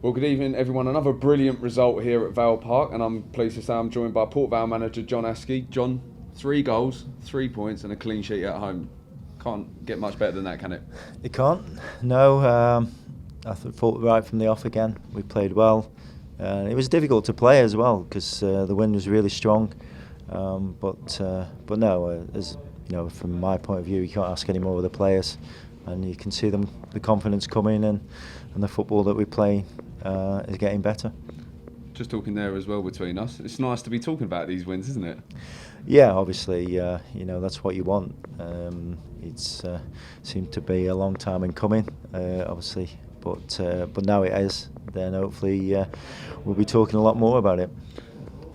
Well, good evening, everyone. Another brilliant result here at Vale Park, and I'm pleased to say I'm joined by Port Vale manager John Askey. John, 3 goals, 3 points, and a clean sheet at home. Can't get much better than that, can it? It can't. No, I thought right from the off again. We played well. It was difficult to play as well because the wind was really strong. But no, as you know, from my point of view, you can't ask any more of the players, and you can see them the confidence coming and the football that we play is getting better. Just talking there as well between us. It's nice to be talking about these wins, isn't it? Yeah, obviously, you know, that's what you want. It's seemed to be a long time in coming, obviously, but now it is. Then hopefully we'll be talking a lot more about it.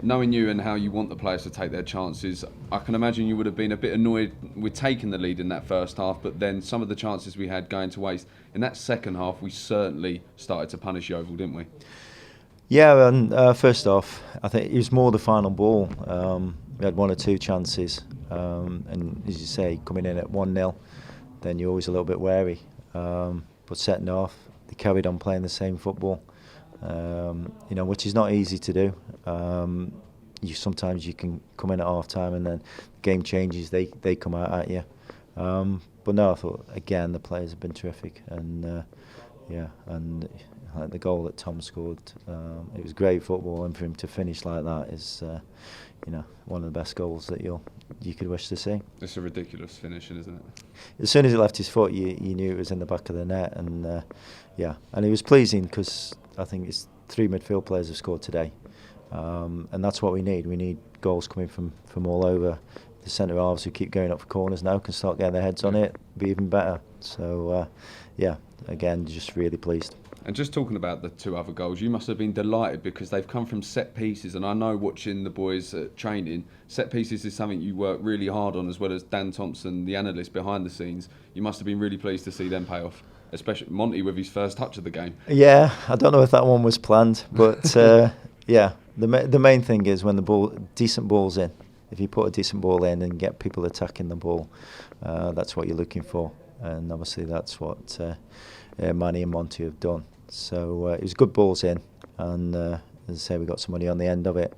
Knowing you and how you want the players to take their chances, I can imagine you would have been a bit annoyed with taking the lead in that first half, but then some of the chances we had going to waste. In that second half, we certainly started to punish Yeovil, didn't we? Yeah, and first off, I think it was more the final ball. We had 1 or 2 chances, and as you say, coming in at 1-0, then you're always a little bit wary. But setting off, they carried on playing the same football, you know, which is not easy to do. Sometimes you can come in at half time and then the game changes, they come out at you. But no, I thought again the players have been terrific, and and like the goal that Tom scored, it was great football, and for him to finish like that is, you know, one of the best goals that you could wish to see. It's a ridiculous finish, isn't it? As soon as it left his foot, you knew it was in the back of the net, and and it was pleasing because I think it's 3 midfield players have scored today, and that's what we need. We need goals coming from all over. The centre halves who keep going up for corners now can start getting their heads on it, be even better. So again, just really pleased. And just talking about the 2 other goals, you must have been delighted because they've come from set pieces, and I know watching the boys training, set pieces is something you work really hard on, as well as Dan Thompson, the analyst behind the scenes. You must have been really pleased to see them pay off, especially Monty with his first touch of the game. Yeah, I don't know if that one was planned, but yeah, the main thing is when the decent ball's in. If you put a decent ball in and get people attacking the ball, that's what you're looking for, and obviously that's what Manny and Monty have done. So it was good balls in, and as I say, we got some money on the end of it.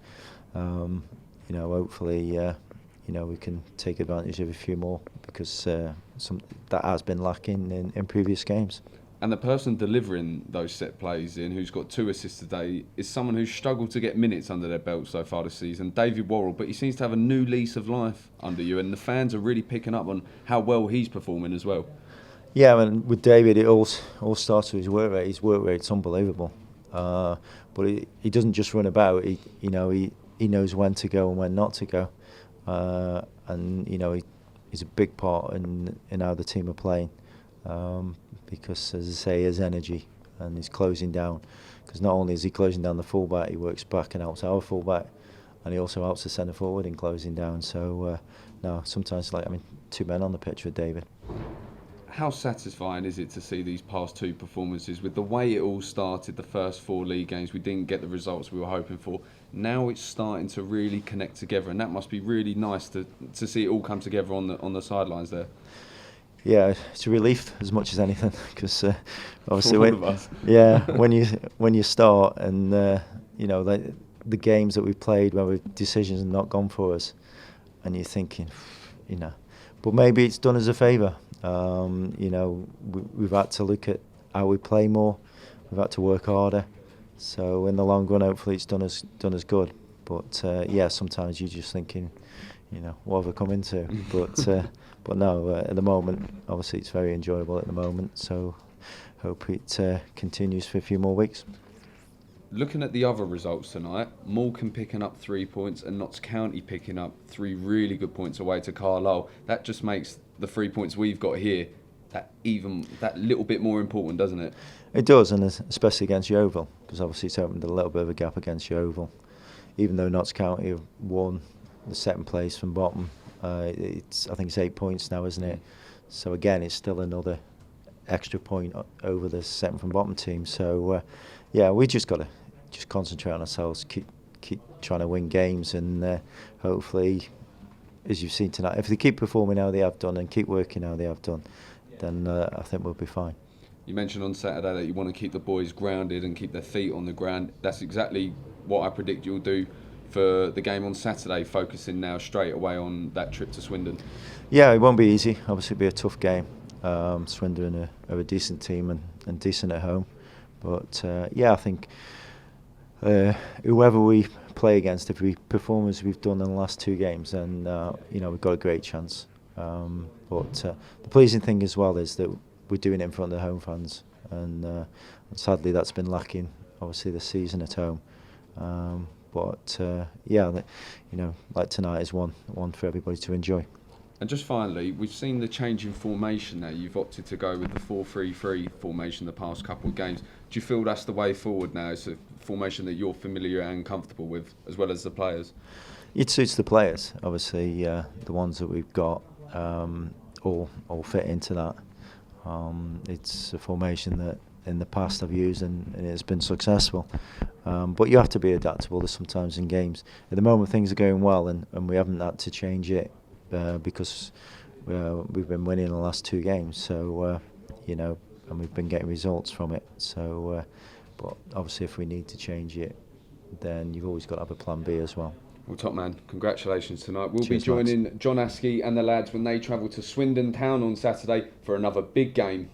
You know, hopefully, you know, we can take advantage of a few more because that has been lacking in previous games. And the person delivering those set plays in, who's got 2 assists today, is someone who's struggled to get minutes under their belt so far this season, David Worrall. But he seems to have a new lease of life under you, and the fans are really picking up on how well he's performing as well. Yeah, and with David, it all starts with his work rate. His work rate's unbelievable. But he doesn't just run about. He knows when to go and when not to go. And you know, he's a big part in how the team are playing. Because, as I say, his energy and his closing down. Because not only is he closing down the fullback, he works back and helps our fullback, and he also helps the centre forward in closing down. So, no, sometimes 2 men on the pitch with David. How satisfying is it to see these past 2 performances? With the way it all started, the first 4 league games, we didn't get the results we were hoping for. Now it's starting to really connect together, and that must be really nice to see it all come together on the sidelines there. Yeah, it's a relief as much as anything, because obviously when you start and you know, the games that we've played where decisions have not gone for us, and you're thinking, you know, but maybe it's done us a favour. You know, we've had to look at how we play more. We've had to work harder. So in the long run, hopefully it's done us good. But yeah, sometimes you're just thinking, you know, what have I come into? But no, at the moment, obviously it's very enjoyable at the moment. So hope it continues for a few more weeks. Looking at the other results tonight, Morecambe picking up 3 points and Notts County picking up 3 really good points away to Carlisle. That just makes the 3 points we've got here that little bit more important, doesn't it? It does, and especially against Yeovil, because obviously it's opened a little bit of a gap against Yeovil. Even though Notts County have won the 2nd place from bottom, I think it's 8 points now, isn't it? So again, it's still another extra point over the 2nd from bottom team. So yeah, we just got to concentrate on ourselves, keep trying to win games, and hopefully, as you've seen tonight, if they keep performing how they have done and keep working how they have done, then I think we'll be fine. You mentioned on Saturday that you want to keep the boys grounded and keep their feet on the ground. That's exactly what I predict you'll do for the game on Saturday, focusing now straight away on that trip to Swindon. Yeah, it won't be easy. Obviously, it'll be a tough game. Swindon are a decent team and decent at home. But yeah, I think whoever we play against, if we perform as we've done in the last 2 games, then we've got a great chance. But the pleasing thing as well is that we're doing it in front of the home fans, and sadly that's been lacking. Obviously, this season at home. But like tonight is one for everybody to enjoy. And just finally, we've seen the change in formation now. You've opted to go with the 4-3-3 formation the past couple of games. Do you feel that's the way forward now? It's a formation that you're familiar and comfortable with, as well as the players? It suits the players. Obviously, the ones that we've got all fit into that. It's a formation that in the past I've used and it's been successful. But you have to be adaptable sometimes in games. At the moment, things are going well, and we haven't had to change it. Because we've been winning the last 2 games, so and we've been getting results from it. So, but obviously, if we need to change it, then you've always got to have a plan B as well. Well, top man, congratulations tonight. We'll Cheers, be joining Max. John Askey and the lads when they travel to Swindon Town on Saturday for another big game.